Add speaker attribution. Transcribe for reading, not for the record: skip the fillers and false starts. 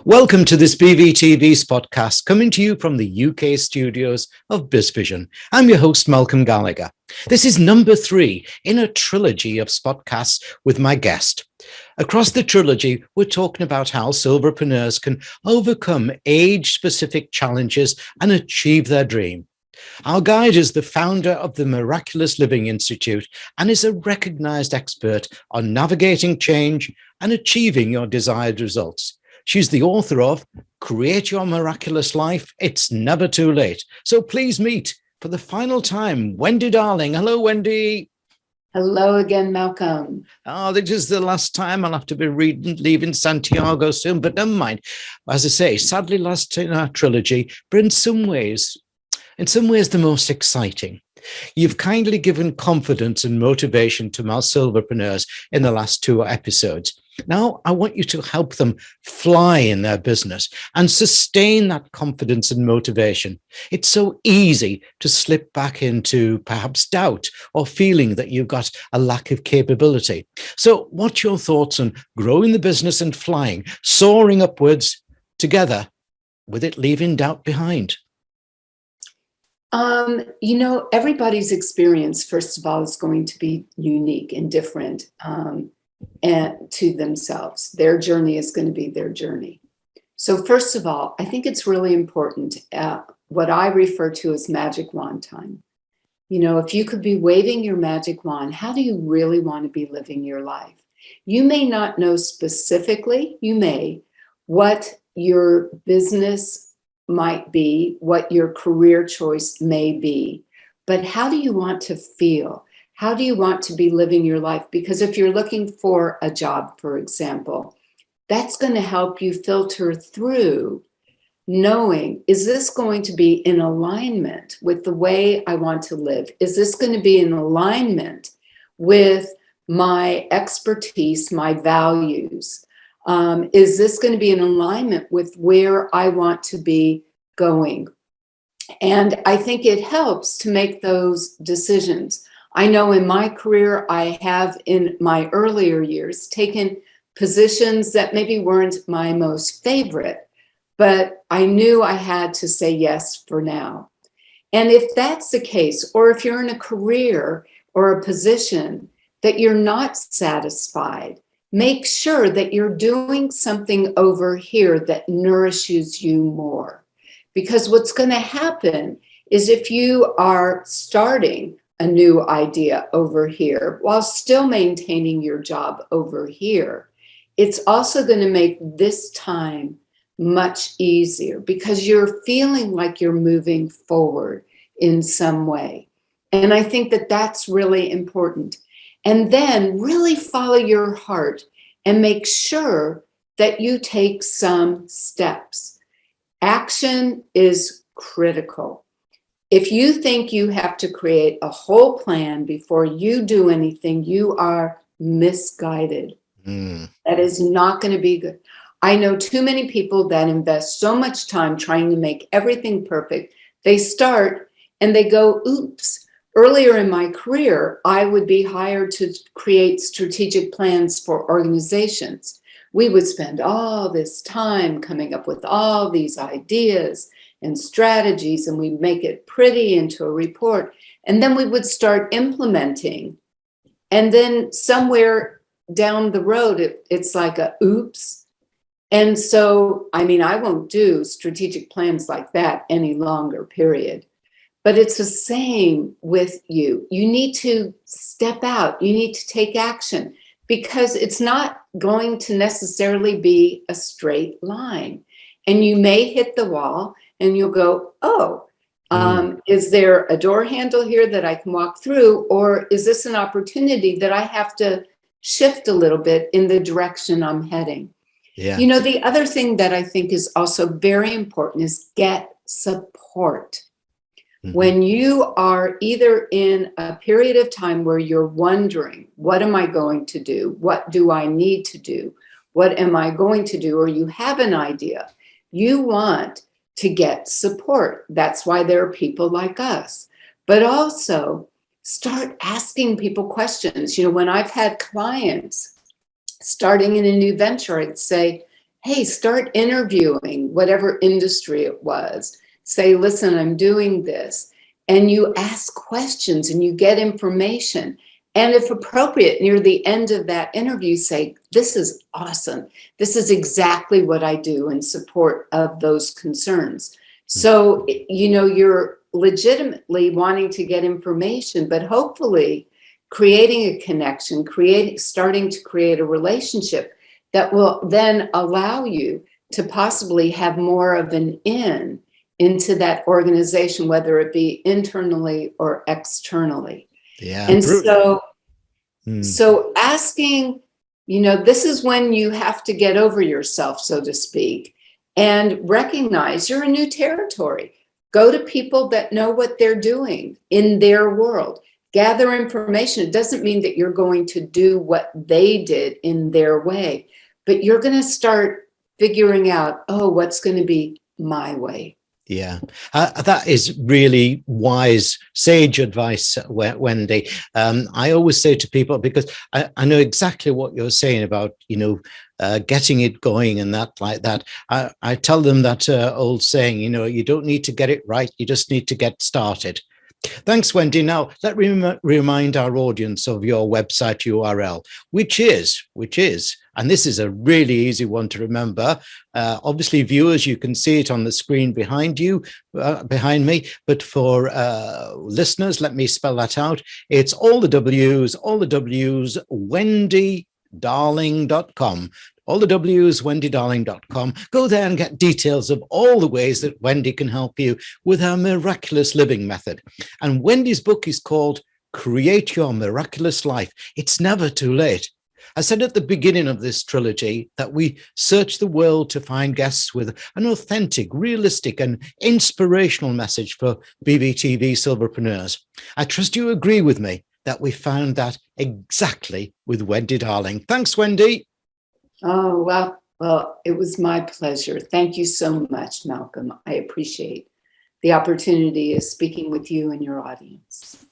Speaker 1: Welcome to this BVTV SpotCast, coming to you from the UK studios of BizVision. I'm your host, Malcolm Gallagher. This is number 3 in a trilogy of SpotCasts with my guest. Across the trilogy, we're talking about how Silverpreneurs can overcome age-specific challenges and achieve their dream. Our guide is the founder of the Miraculous Living Institute and is a recognized expert on navigating change and achieving your desired results. She's the author of Create Your Miraculous Life. It's never too late. So please meet, for the final time, Wendy Darling. Hello, Wendy.
Speaker 2: Hello again, Malcolm.
Speaker 1: Oh, this is the last time. I'll have to be leaving Santiago soon, but never mind. As I say, sadly last in our trilogy, but in some ways the most exciting. You've kindly given confidence and motivation to my Silverpreneurs in the last 2 episodes. Now, I want you to help them fly in their business and sustain that confidence and motivation. It's so easy to slip back into perhaps doubt or feeling that you've got a lack of capability. So what's your thoughts on growing the business and flying, soaring upwards together, with it leaving doubt behind?
Speaker 2: Everybody's experience, first of all, is going to be unique and different and to themselves. Their journey is going to be their journey. So first of all, I think it's really important what I refer to as magic wand time. You know, if you could be waving your magic wand, how do you really want to be living your life? You may not know specifically, what your business might be, what your career choice may be, but how do you want to feel? How do you want to be living your life? Because if you're looking for a job, for example, that's going to help you filter through knowing, is this going to be in alignment with the way I want to live? Is this going to be in alignment with my expertise, my values? Is this going to be in alignment with where I want to be going? And I think it helps to make those decisions. I know in my career, I have in my earlier years taken positions that maybe weren't my most favorite, but I knew I had to say yes for now. And if that's the case, or if you're in a career or a position that you're not satisfied, make sure that you're doing something over here that nourishes you more. Because what's going to happen is if you are starting a new idea over here while still maintaining your job over here, it's also going to make this time much easier because you're feeling like you're moving forward in some way. And I think that that's really important. And then really follow your heart and make sure that you take some steps. Action is critical. If you think you have to create a whole plan before you do anything, you are misguided. That is not going to be good. I know too many people that invest so much time trying to make everything perfect. They start and they go, oops. Earlier in my career, I would be hired to create strategic plans for organizations. We would spend all this time coming up with all these ideas and strategies, and we'd make it pretty into a report. And then we would start implementing. And then somewhere down the road, it's like a oops. And so, I won't do strategic plans like that any longer, period. But it's the same with you. You need to step out. You need to take action because it's not going to necessarily be a straight line. And you may hit the wall and you'll go, is there a door handle here that I can walk through? Or is this an opportunity that I have to shift a little bit in the direction I'm heading? Yeah. You know, the other thing that I think is also very important is get support. When you are either in a period of time where you're wondering, what am I going to do? What do I need to do? What am I going to do? Or you have an idea, you want to get support. That's why there are people like us. But also start asking people questions. You know, when I've had clients starting in a new venture, I'd say, hey, start interviewing whatever industry it was. Say, listen, I'm doing this. And you ask questions and you get information. And if appropriate, near the end of that interview, say, this is awesome. This is exactly what I do in support of those concerns. So, you're legitimately wanting to get information, but hopefully creating a connection, starting to create a relationship that will then allow you to possibly have more of an into that organization, whether it be internally or externally.
Speaker 1: Yeah.
Speaker 2: And so asking, this is when you have to get over yourself, so to speak, and recognize you're in new territory. Go to people that know what they're doing in their world. Gather information. It doesn't mean that you're going to do what they did in their way, but you're going to start figuring out, what's going to be my way.
Speaker 1: Yeah, that is really wise, sage advice, Wendy. I always say to people, because I know exactly what you're saying about, getting it going and that like that. I tell them that old saying, you don't need to get it right. You just need to get started. Thanks, Wendy. Now, let me remind our audience of your website URL, which is, and this is a really easy one to remember. Obviously, viewers, you can see it on the screen behind me. But for listeners, let me spell that out. It's all the W's, wendydarling.com. All the W's, wendydarling.com. Go there and get details of all the ways that Wendy can help you with her miraculous living method. And Wendy's book is called Create Your Miraculous Life. It's never too late. I said at the beginning of this trilogy that we search the world to find guests with an authentic, realistic, and inspirational message for BVTV Silverpreneurs. I trust you agree with me that we found that exactly with Wendy Darling. Thanks, Wendy.
Speaker 2: Oh, well, it was my pleasure. Thank you so much, Malcolm. I appreciate the opportunity of speaking with you and your audience.